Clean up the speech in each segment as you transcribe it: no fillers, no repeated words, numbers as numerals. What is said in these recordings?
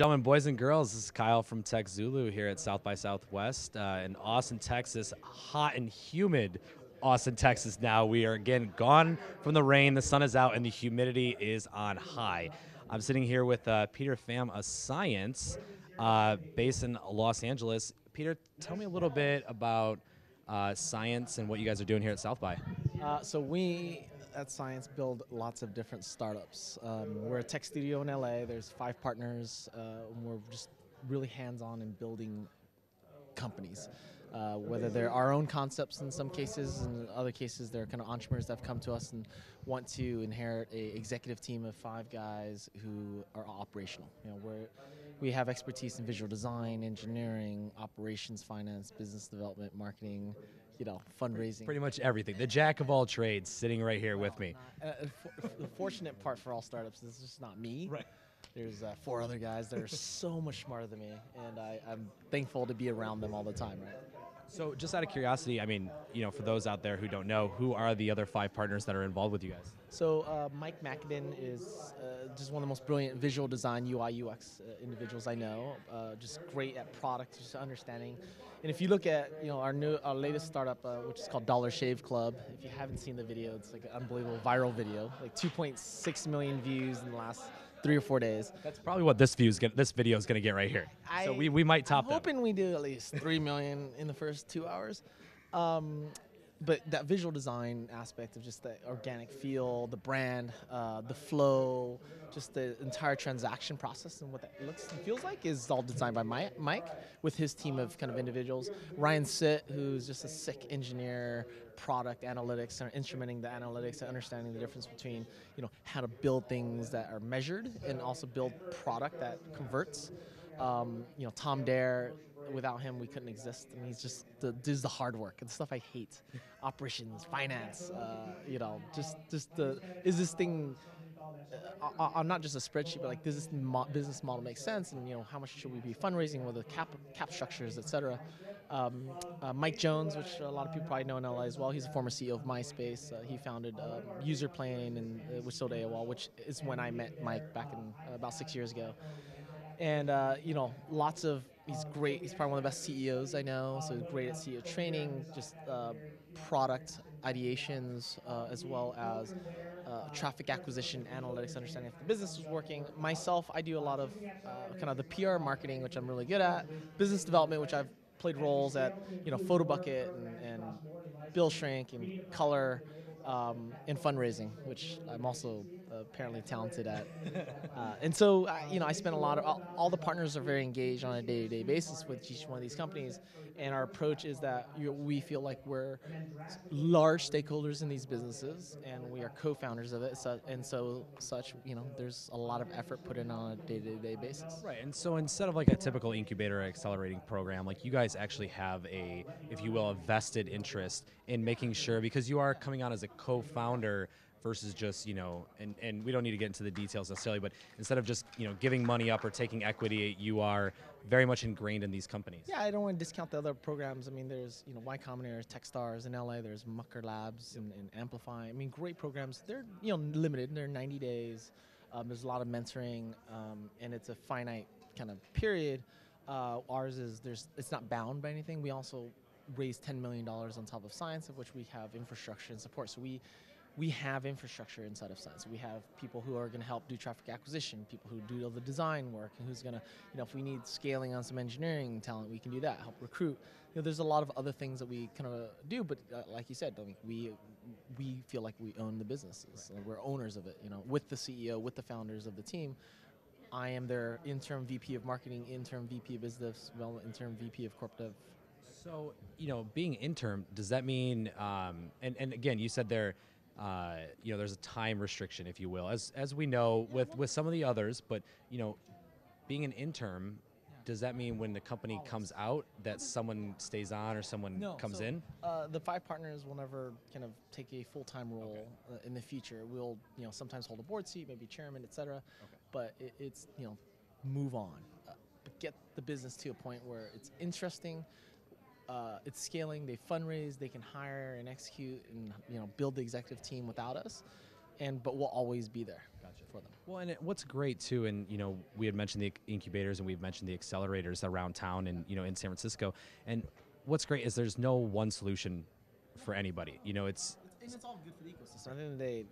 gentlemen, boys and girls, this is Kyle from TechZulu here at South by Southwest in Austin, Texas. Hot and humid Austin, Texas now. We are again gone from the rain, the sun is out, and the humidity is on high. I'm sitting here with Peter Pham of Science, based in Los Angeles. Peter, tell me a little bit about Science and what you guys are doing here at South by. So we at Science build lots of different startups. We're a tech studio in LA. There's 5 partners. And we're just really hands-on in building companies. Whether they're our own concepts in some cases, and in other cases they're kind of entrepreneurs that have come to us and want to inherit a executive team of 5 guys who are operational. You know, we have expertise in visual design, engineering, operations, finance, business development, marketing, fundraising. Pretty much everything. The jack of all trades sitting right here with me. The fortunate part for all startups is it's just not me. Right. There's 4 other guys that are so much smarter than me, and I'm thankful to be around them all the time, right? So just out of curiosity, I mean, for those out there who don't know, who are the other 5 partners that are involved with you guys? So Mike McAdin is just one of the most brilliant visual design UI UX individuals I know. Just great at product, just understanding. And if you look at our latest startup, which is called Dollar Shave Club, if you haven't seen the video, it's like an unbelievable viral video, like 2.6 million views in the last 3 or 4 days. That's probably what this video is gonna get right here. So we might top that. I'm hoping we do at least 3 million in the first 2 hours. But that visual design aspect of just the organic feel, the brand, the flow, just the entire transaction process and what that looks and feels like is all designed by Mike with his team of kind of individuals. Ryan Sitt, who's just a sick engineer, product analytics, and instrumenting the analytics and understanding the difference between how to build things that are measured and also build product that converts. Tom Dare, without him we couldn't exist. I mean, he's just does the hard work and the stuff I hate. Operations, finance, is this thing on not just a spreadsheet, but like, does this business model make sense? And how much should we be fundraising with the cap structures, etc. Mike Jones, which a lot of people probably know in LA as well. He's a former CEO of MySpace. He founded Userplane and was sold to AOL, which is when I met Mike back in about 6 years ago. And he's great. He's probably one of the best CEOs I know. So he's great at CEO training, just product ideations, as well as traffic acquisition, analytics, understanding if the business is working. Myself, I do a lot of kind of the PR marketing, which I'm really good at. Business development, which I've played roles at, PhotoBucket and Bill Shrink and Color. And fundraising, which I'm also apparently talented at. And so, I spend a lot of, all the partners are very engaged on a day-to-day basis with each one of these companies, and our approach is that we feel like we're large stakeholders in these businesses, and we are co-founders of it, there's a lot of effort put in on a day-to-day basis. Right, and so instead of like a typical incubator or accelerating program, like you guys actually have a, if you will, a vested interest in making sure, because you are coming on as a co-founder versus just, and we don't need to get into the details necessarily, but instead of just, giving money up or taking equity, you are very much ingrained in these companies. Yeah, I don't want to discount the other programs. I mean, there's, Y Combinator, Techstars in LA, there's Mucker Labs and Amplify. I mean, great programs. They're, limited. They're 90 days. There's a lot of mentoring, and it's a finite kind of period. Ours is, it's not bound by anything. We also raised $10 million on top of Science, of which we have infrastructure and support. So we have infrastructure inside of Science. We have people who are going to help do traffic acquisition, people who do all the design work, and who's going to, if we need scaling on some engineering talent, we can do that, help recruit. There's a lot of other things that we kind of do, but like you said, we feel like we own the businesses. We're owners of it, with the CEO, with the founders of the team. I am their interim VP of marketing, interim VP of business development, interim VP of corp dev. So, being interim, does that mean, and again, you said there's a time restriction, if you will, as we know with some of the others, but, being an interim, does that mean when the company comes out that someone stays on or someone comes in? The 5 partners will never kind of take a full-time role in the future. We'll, sometimes hold a board seat, maybe chairman, etc. Okay. But it's, move on. But get the business to a point where it's interesting, it's scaling, they fundraise, they can hire and execute and build the executive team without us, but we'll always be there. Gotcha. for them. Well, and what's great too, and we had mentioned the incubators and we've mentioned the accelerators around town and in San Francisco. And what's great is there's no one solution for anybody. It's all good for the ecosystem. At the end of the day,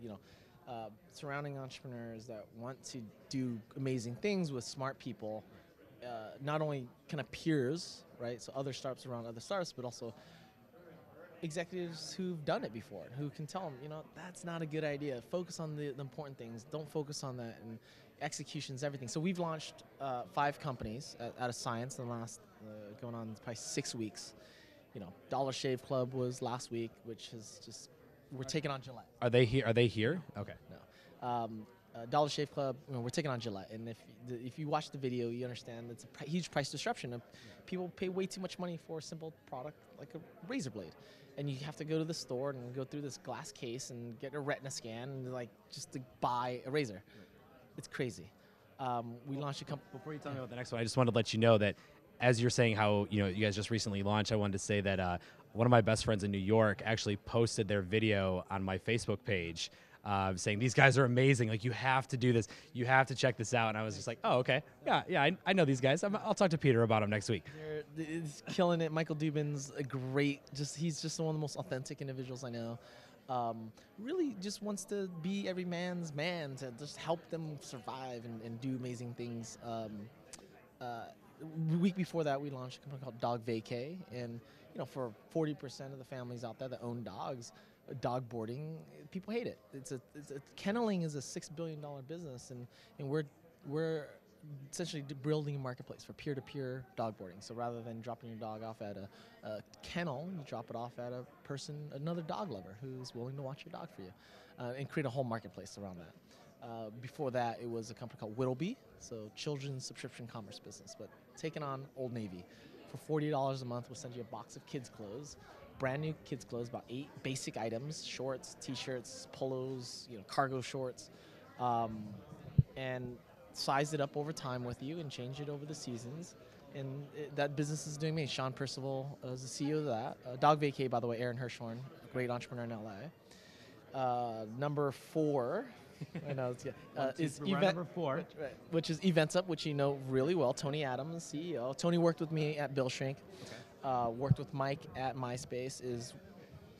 surrounding entrepreneurs that want to do amazing things with smart people, not only kind of peers, right? So other startups around other startups, but also executives who've done it before, who can tell them, that's not a good idea. Focus on the important things. Don't focus on that. And execution's everything. So we've launched 5 companies out of science in the last going on probably 6 weeks. Dollar Shave Club was last week, which is just, we're taking on Gillette. Are they here? Are they here? Okay. No. Dollar Shave Club, we're taking on Gillette. And if you watch the video, you understand it's a huge price disruption. People pay way too much money for a simple product like a razor blade. And you have to go to the store and go through this glass case and get a retina scan and just to buy a razor. It's crazy. We launched a company. Before you tell me about the next one, I just wanted to let you know that as you're saying how you guys just recently launched, I wanted to say that one of my best friends in New York actually posted their video on my Facebook page saying, these guys are amazing. Like, you have to do this. You have to check this out. And I was just like, oh, okay. Yeah, I know these guys. I'll talk to Peter about them next week. He's killing it. Michael Dubin's a great, he's just one of the most authentic individuals I know. Really just wants to be every man's man, to just help them survive and do amazing things. The week before that, we launched a company called Dog Vacay. And, for 40% of the families out there that own dogs, dog boarding, people hate it. Kenneling is a $6 billion business, and we're essentially building a marketplace for peer-to-peer dog boarding. So rather than dropping your dog off at a kennel, you drop it off at another dog lover who's willing to watch your dog for you, and create a whole marketplace around that. Before that, it was a company called Whittleby, so children's subscription commerce business, but taken on Old Navy. For $40 a month, we'll send you a box of kids' clothes, brand new kids' clothes, about 8 basic items: shorts, t-shirts, polos, cargo shorts, and size it up over time with you and change it over the seasons. And that business is doing me. Sean Percival is the CEO of that. Dog Vacay, by the way, Aaron Hirschhorn, a great entrepreneur in LA. Number 4. I know is number 4, which is Events Up, which you know really well. Tony Adams, CEO. Tony worked with me at Bill Shrink. Okay. Worked with Mike at MySpace. Is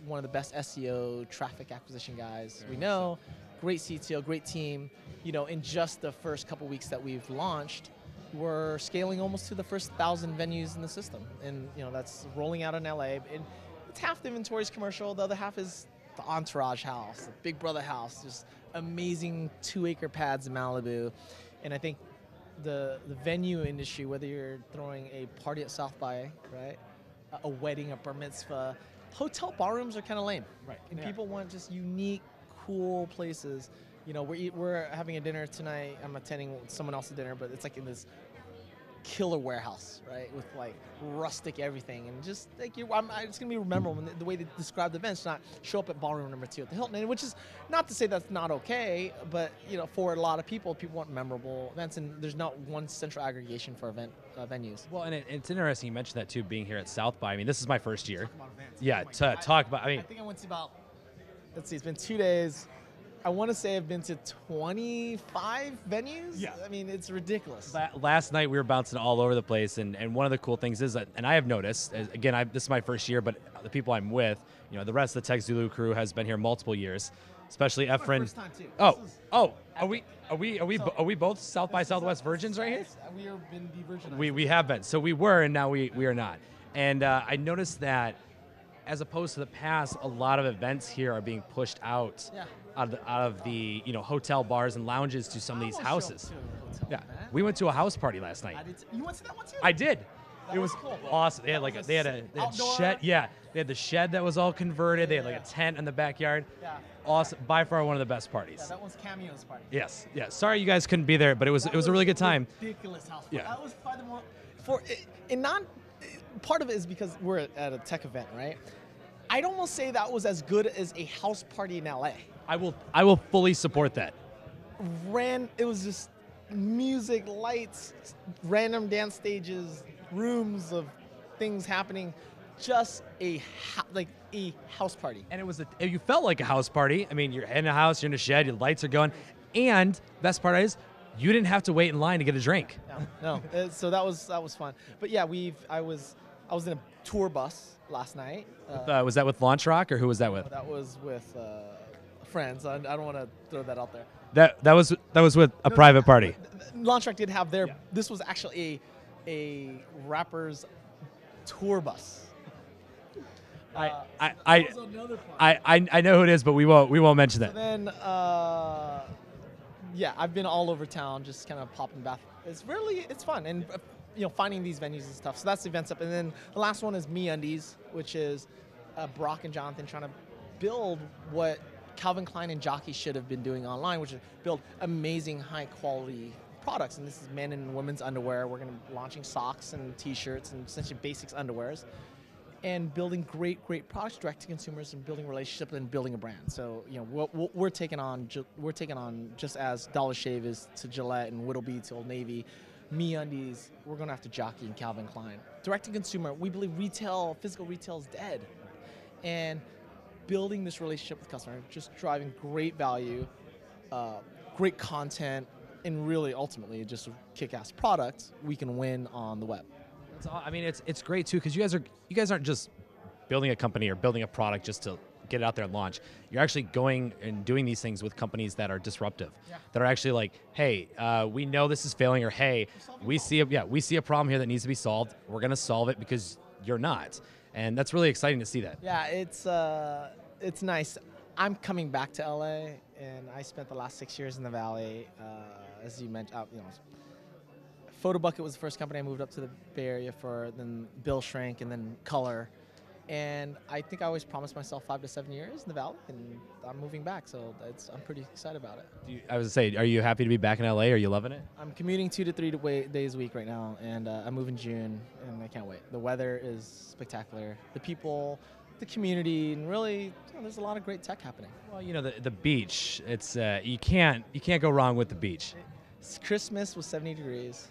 one of the best SEO traffic acquisition guys we know. Great CTO, great team. In just the first couple weeks that we've launched, we're scaling almost to the first 1,000 venues in the system, and that's rolling out in LA. And it's half the inventory is commercial, the other half is the Entourage house, the Big Brother house, just amazing 2-acre pads in Malibu. And I think the venue industry, whether you're throwing a party at South by, right, a wedding, a bar mitzvah, hotel ballrooms are kind of lame. Right. And people want just unique, cool places. We're having a dinner tonight. I'm attending someone else's dinner, but it's like in this killer warehouse, right, with rustic everything, and just it's gonna be memorable. The way they describe the events, not show up at ballroom number 2 at the Hilton, and which is not to say that's not okay, but for a lot of people want memorable events, and there's not one central aggregation for event venues. Well, and it's interesting you mentioned that too, being here at South by. I mean, this is my first year. Talk about events. Yeah, talk about. I think I went to about. Let's see, it's been 2 days. I want to say I've been to 25 venues. Yeah. I mean, it's ridiculous. Last night we were bouncing all over the place, and one of the cool things is that, and I have noticed, again, this is my first year, but the people I'm with, the rest of the TechZulu crew has been here multiple years, especially Efren. First time too. Are we both South by Southwest virgins right here? We have been de-virginized. We have been. So we were, and now we are not. And I noticed that, as opposed to the past, a lot of events here are being pushed out. Yeah. Out of the hotel bars and lounges to some of these houses. Hotel, yeah, man. We went to a house party last night. You went to that one too? I did. It was cool. Awesome. They had they had shed. Yeah, they had the shed that was all converted. They had a tent in the backyard. Yeah. Awesome. By far one of the best parties. Yeah, that one's Cameo's party. Yes. Yeah. Sorry you guys couldn't be there, but it was a really good time. Ridiculous house party. Yeah. That was probably the more part of it is because we're at a tech event, right? I'd almost say that was as good as a house party in LA. I will fully support that. It was just music, lights, random dance stages, rooms of things happening, just a house party. And you felt like a house party. I mean, you're in a house, you're in a shed, your lights are going. And best part is, you didn't have to wait in line to get a drink. No. So that was fun. But yeah, I was in a tour bus last night. Was that with Launch Rock, or who was that with? That was with friends. I don't want to throw that out there. That was with a private party. Launch Rock did have their. Yeah. This was actually a rapper's tour bus. I know who it is, but we won't mention that. So then, yeah, I've been all over town, just kind of popping back. It's fun, and finding these venues and stuff. So that's the events up, and then the last one is MeUndies, which is Brock and Jonathan trying to build what Calvin Klein and Jockey should have been doing online, which is build amazing, high quality products. And this is men and women's underwear. We're going to be launching socks and T-shirts and essentially basics underwears, and building great products direct to consumers and building relationships and building a brand. So what we're taking on just as Dollar Shave is to Gillette and Whittleby to Old Navy. MeUndies, we're going after Jockey and Calvin Klein. Direct to consumer, we believe physical retail is dead, and building this relationship with the customer, just driving great value, great content, and really ultimately just kick-ass products, we can win on the web. I mean, it's great too, because you guys aren't just building a company or building a product just to get it out there and launch. You're actually going and doing these things with companies that are disruptive, that are actually like, hey, we know this is failing, or hey, we see a problem here that needs to be solved. We're gonna solve it because you're not, and that's really exciting to see that. Yeah, it's nice. I'm coming back to LA, and I spent the last 6 years in the Valley, as you mentioned. Photo Bucket was the first company I moved up to the Bay Area for, then Bill Shrink, and then Color. And I think I always promised myself 5 to 7 years in the Valley, and I'm moving back, so I'm pretty excited about it. I was gonna say, are you happy to be back in LA? Are you loving it? I'm commuting 2 to 3 days a week right now, and I move in June, and I can't wait. The weather is spectacular. The people, the community, and really, there's a lot of great tech happening. Well, the beach. It's you can't go wrong with the beach. Christmas was 70 degrees.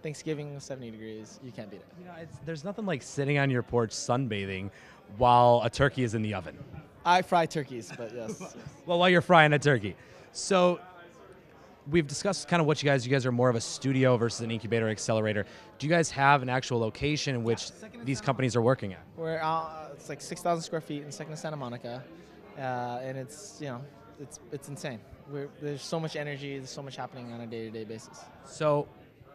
Thanksgiving was 70 degrees. You can't beat it. There's nothing like sitting on your porch sunbathing while a turkey is in the oven. I fry turkeys, but yes. Well, while you're frying a turkey. So we've discussed kind of what you guys are more of a studio versus an incubator accelerator. Do you guys have an actual location in which these companies are working at? We're it's like 6,000 square feet in 2nd and Santa Monica, and it's insane. There's so much energy, there's so much happening on a day-to-day basis. So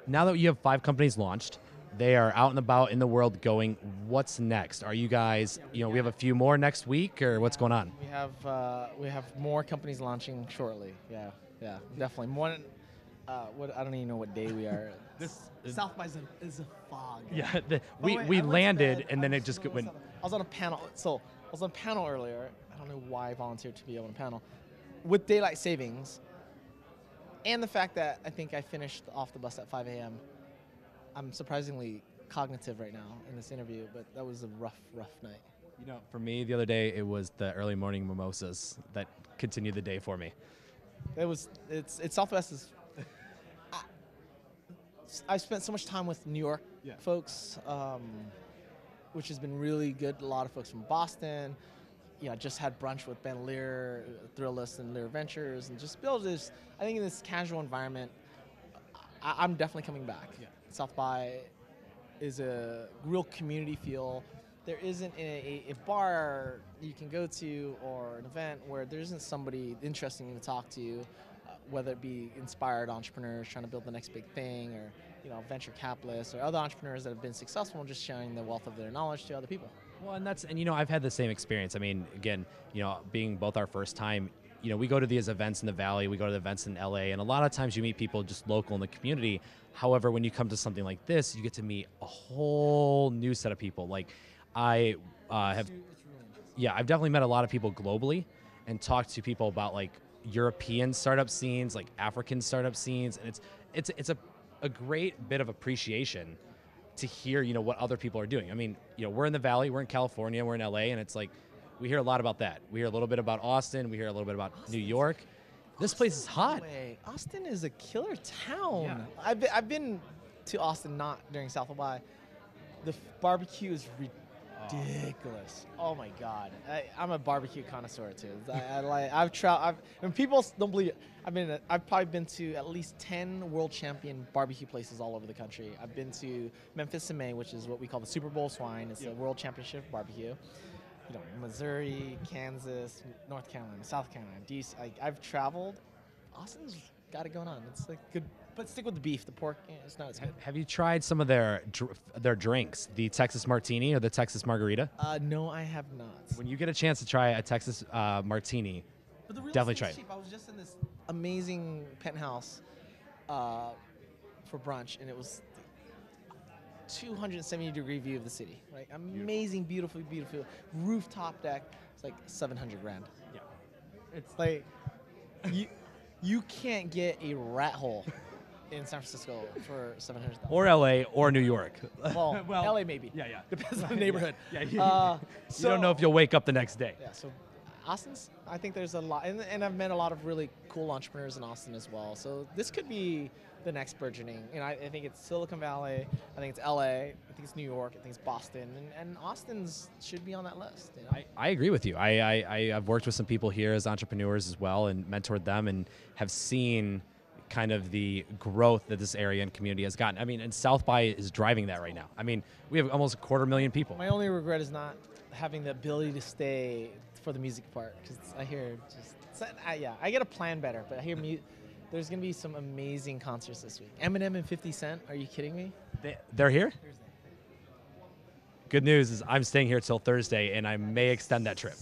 now that you have 5 companies launched, they are out and about in the world going, what's next? Are you guys, we have a few more next week, or what's going on? We have more companies launching shortly. Yeah, definitely. One, I don't even know what day we are. South by is a fog. Yeah, we landed, and then it just went. I was on a panel. So I was on a panel earlier. I don't know why I volunteered to be on a panel with daylight savings. And the fact that I think I finished off the bus at 5 a.m. I'm surprisingly cognitive right now in this interview, but that was a rough night. For me, the other day, it was the early morning mimosas that continued the day for me. It's Southwest is. I spent so much time with New York folks, which has been really good. A lot of folks from Boston. I just had brunch with Ben Lear, Thrillist, and Lear Ventures, and just build this. I think in this casual environment, I'm definitely coming back. South by is a real community feel. There isn't a bar you can go to or an event where there isn't somebody interesting to talk to, whether it be inspired entrepreneurs trying to build the next big thing, or venture capitalists or other entrepreneurs that have been successful and just sharing the wealth of their knowledge to other people. Well, and I've had the same experience. I mean, again, being both our first time, we go to these events in the Valley, we go to the events in LA, and a lot of times you meet people just local in the community. However, when you come to something like this, you get to meet a whole new set of people. Like I've definitely met a lot of people globally and talked to people about like European startup scenes, like African startup scenes, and it's a great bit of appreciation to hear, what other people are doing. I mean, we're in the Valley, we're in California, we're in LA, and it's like, we hear a lot about that. We hear a little bit about Austin, we hear a little bit about New York. This place is hot. Austin is a killer town. Yeah. I've been to Austin, not during SXSWI. The barbecue is ridiculous. Oh my God, I'm a barbecue connoisseur too. I've traveled. When people don't believe it, I've probably been to at least 10 world champion barbecue places all over the country. I've been to Memphis in May, which is what we call the Super Bowl swine. It's a world championship barbecue. You know, Missouri, Kansas, North Carolina, South Carolina, DC. I've traveled. Austin's got it going on. It's like good, but stick with the beef. The pork, it's not as good. Have you tried some of their drinks, the Texas Martini or the Texas Margarita? No, I have not. When you get a chance to try a Texas Martini, But the real definitely estate's try it. cheap. I was just in this amazing penthouse for brunch, and it was 270-degree view of the city. Right, amazing, beautiful rooftop deck. It's like 700 grand. Yeah. It's like you can't get a rat hole in San Francisco for 700,000. Or LA or New York. Well, LA maybe. Yeah. Depends on the neighborhood. Yeah. So, you don't know if you'll wake up the next day. Yeah, so Austin's, I think there's a lot, and I've met a lot of really cool entrepreneurs in Austin as well. So this could be the next burgeoning. And I think it's Silicon Valley, I think it's LA, I think it's New York, I think it's Boston, and Austin's should be on that list. You know? I agree with you. I've worked with some people here as entrepreneurs as well and mentored them and have seen kind of the growth that this area and community has gotten. I mean, and South by is driving that right now. I mean, we have almost 250,000 people. My only regret is not having the ability to stay for the music part, because I hear I get to plan better, but I hear there's going to be some amazing concerts this week. Eminem and 50 Cent, are you kidding me? They're here? Thursday. Good news is I'm staying here till Thursday, and I may extend that trip.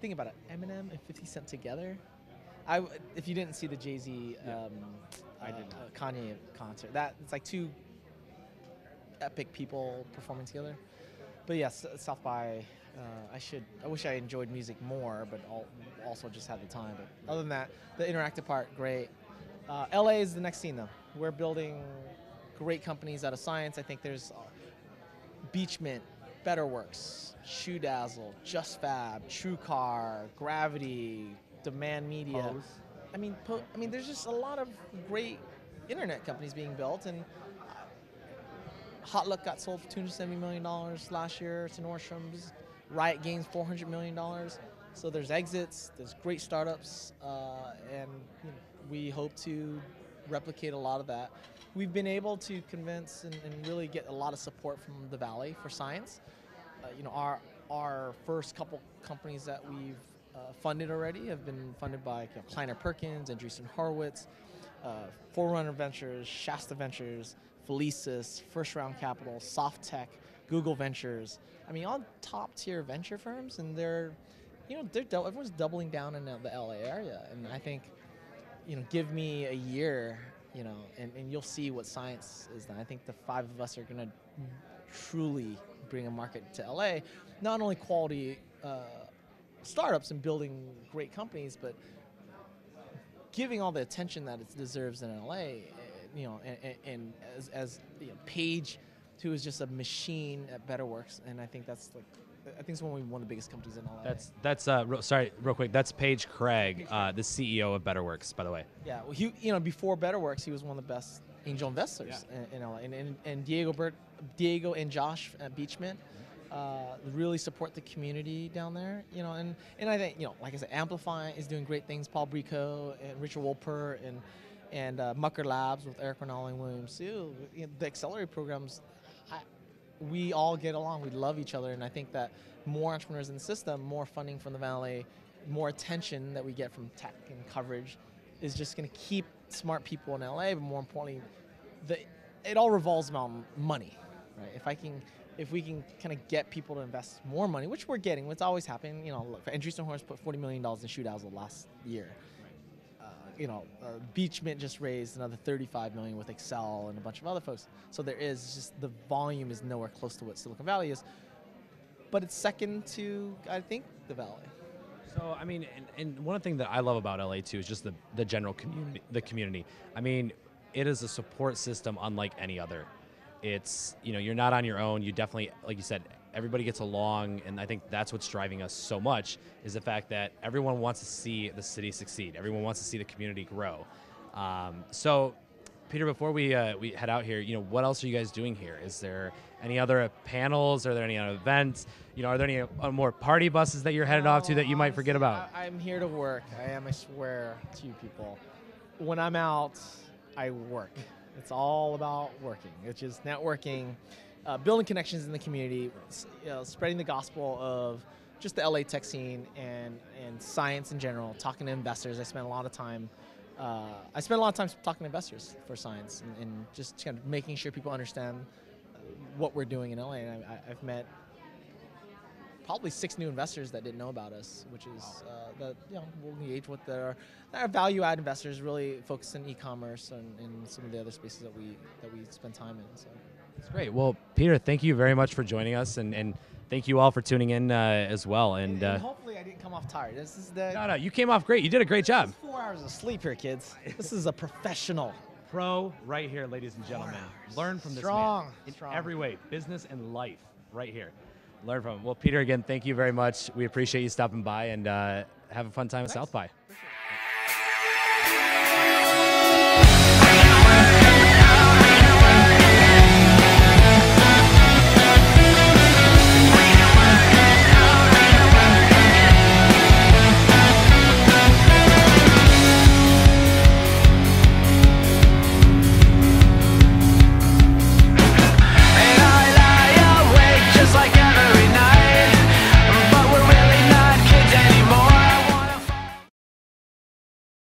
Think about it, Eminem and 50 Cent together. If you didn't see the Jay-Z Kanye concert, it's like two epic people performing together. But yes, South by, I wish I enjoyed music more, but also just had the time. But other than that, the interactive part, great. LA is the next scene though. We're building great companies out of science. I think there's Beachmint, BetterWorks, Shoe Dazzle, Just Fab, TrueCar, Gravity, Demand Media. Pose. I mean, there's just a lot of great internet companies being built, and Hotluck got sold for $270 million last year to Nordstrom's. Riot Games $400 million. So there's exits, there's great startups, and we hope to replicate a lot of that. We've been able to convince and really get a lot of support from the Valley for science. Our first couple companies that we've funded already have been funded by Kleiner Perkins, Andreessen Horowitz, Forerunner Ventures, Shasta Ventures, Felicis, First Round Capital, Softtech, Google Ventures. I mean, all top tier venture firms, and everyone's doubling down in the LA area. And I think, give me a year, and you'll see what science is. And I think the five of us are going to truly bring a market to LA, not only quality startups and building great companies, but giving all the attention that it deserves in LA. And as Paige, who is just a machine at BetterWorks, and I think it's one of the biggest companies in LA. That's real quick. That's Paige Craig, the CEO of BetterWorks, by the way. Yeah, well, before BetterWorks, he was one of the best angel investors in LA, and Diego and Josh at Beachmint really support the community down there. And I think like I said, Amplify is doing great things. Paul Brico and Richard Wolper and Mucker Labs with Eric Rinaldi and William Sue. The accelerator programs, we all get along. We love each other, and I think that more entrepreneurs in the system, more funding from the Valley, more attention that we get from tech and coverage is just going to keep smart people in LA, but more importantly, it all revolves around money, right? If we can kind of get people to invest more money, which we're getting, it's always happening. Andreessen Horowitz put $40 million in Shoe Dazzle last year. Beachmint just raised another $35 million with Excel and a bunch of other folks. So just the volume is nowhere close to what Silicon Valley is, but it's second to, I think, the Valley. So I mean, and one thing that I love about LA too is just the general community. I mean, it is a support system unlike any other. It's you're not on your own. You definitely, like you said, everybody gets along, and I think that's what's driving us so much is the fact that everyone wants to see the city succeed. Everyone wants to see the community grow. So Peter, before we head out here, what else are you guys doing here? Is there any other panels? Are there any other events? Are there any more party buses that you're headed off to that you might forget about? I'm here to work. I swear to you people. When I'm out, I work. It's all about working. It's just networking, building connections in the community, spreading the gospel of just the LA tech scene and science in general, talking to investors. I spend a lot of time talking to investors for science and just kind of making sure people understand what we're doing in LA. And I've met probably 6 new investors that didn't know about us, which is that we'll engage with our value-add investors, really focused in e-commerce and some of the other spaces that we spend time in. So that's great. Well, Peter, thank you very much for joining us, and thank you all for tuning in as well. And hopefully I didn't come off tired. This is no, you came off great. You did a great job. 4 hours of sleep here, kids. This is a professional. Pro right here, ladies and gentlemen. Learn from this man in every way, business and life, right here. Learn from him. Well, Peter, again, thank you very much. We appreciate you stopping by, and have a fun time at South by.